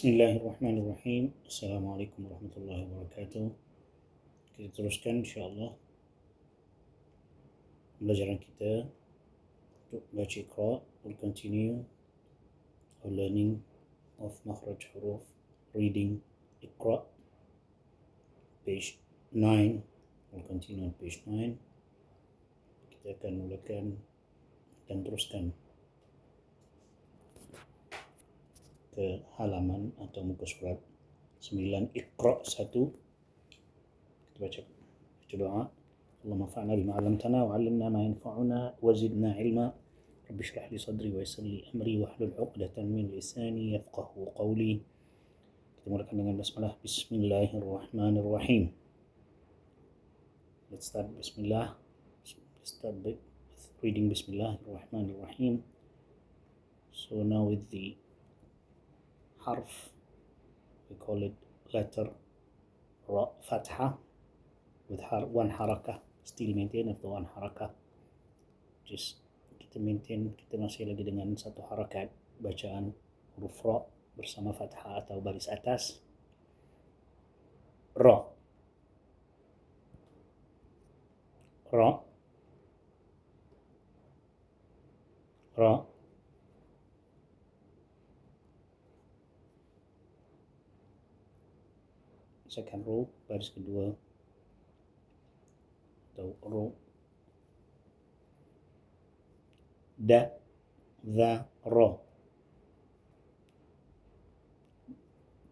Bismillahirrahmanirrahim. Assalamualaikum warahmatullahi wabarakatuh. Kita teruskan insyaAllah pembelajaran kita untuk baca Iqra. We'll continue our learning of makhraj huruf, reading Iqra, page 9. We'll continue on page 9. Kita akan mulakan dan teruskan ke halaman atau muka surat 9, Iqra 1. Kita baca doa. اللهم انفعنا بما علمتنا وعلمنا ما ينفعنا وزدنا علما رب اشرح لي صدري ويسر لي امري واحلل عقدة من لساني يفقهوا قولي. Kita mulakan dengan basmalah. Bismillahirrahmanirrahim. Let's start Bismillah. Let's start with reading Bismillahirrahmanirrahim. So now with the harf, we call it letter Ra, Fatha, with one harakah, still maintain of the one harakah. Just kita maintain, kita masih lagi dengan satu harakat bacaan huruf Ra bersama Fatha atau baris atas. Ra, Ra, Ra. Second row, baris kedua atau row. Da, Za, Ra.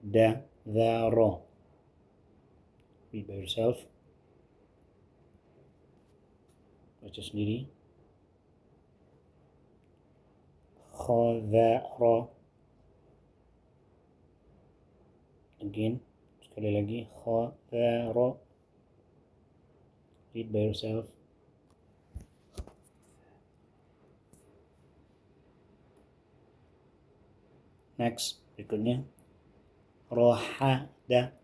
Da, Za, Ra. Read by yourself. Baca sendiri. Kha, Za, Ra. Again, sekali lagi. Kha, Za, Ra. Read by yourself. Next, berikutnya. Rohada,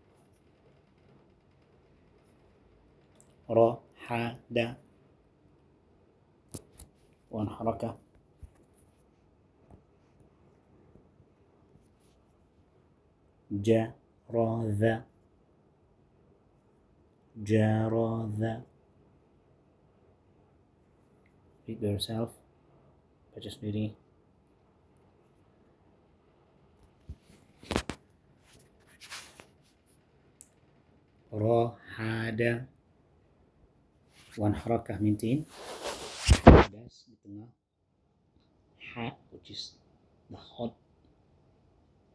Rohada. One harakah. Jaradha, Jaradha. Read by yourself. Baca sendiri. Rohada. One harakah maintain. Das di tengah. Ha, which is the hot,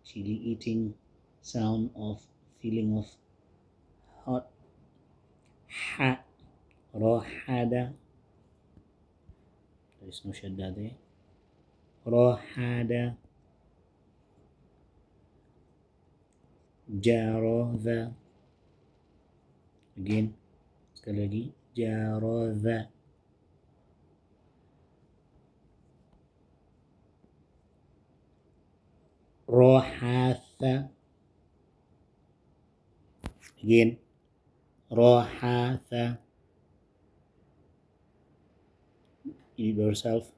chili eating sound of feeling of hot. Ha, rohada. There is no shadda there. Rohada. Jaradha. Again, sekali lagi. Jaradha. Rohatha. Again. Rohatha. Read yourself.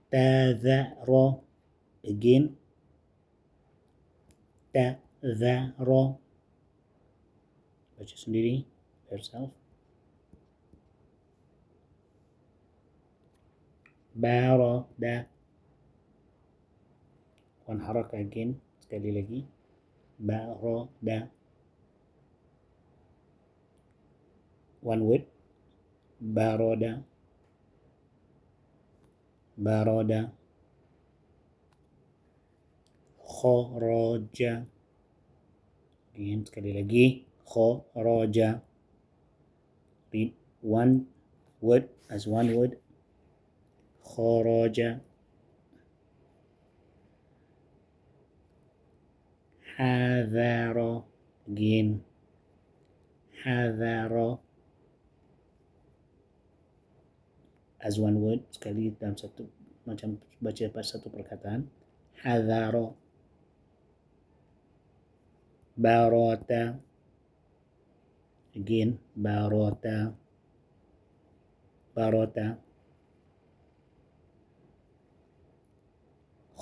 Tadhara. Again. Tadhara. Baca sendiri. Yourself. Barada. One harakah again. Sekali lagi. Barada. One word. Baroda. Baroda. Kharaja. Again, sekali lagi. Kharaja. Read one word as one word. Kharaja. Hadhara. Again. Hadhara. As one word, sekali dalam satu, macam baca satu perkataan. Hadhara. Barata. Again, barata. Barata.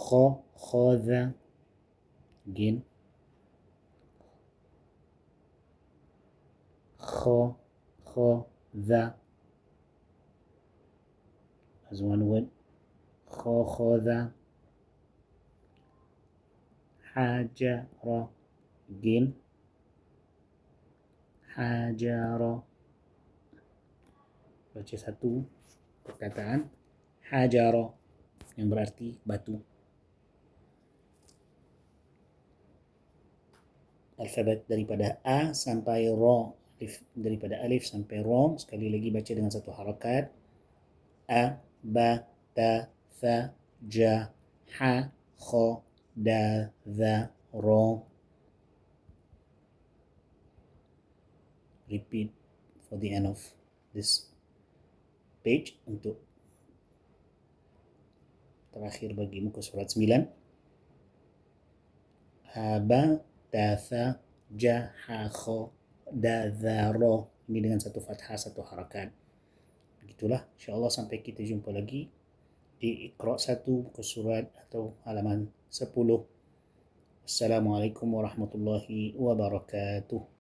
khadha. Again. Khadha. As one word. Khadha. Hajara. Again. Hajara. Baca satu perkataan. Hajara, yang berarti batu. Alfabet daripada A sampai Ra, daripada alif sampai Ra, sekali lagi baca dengan satu harakat. A, ba, ta, tha, ja, ha, kha, da, dha, ra. Repeat for the end of this page untuk terakhir bagi muka surat 9. Ba, ta, tha, ja, ha, kha, da, dha, ra. Ini dengan satu fathah, satu harakat. Begitulah, insyaAllah sampai kita jumpa lagi di Iqra 1 muka surat atau halaman 10. Assalamualaikum warahmatullahi wabarakatuh.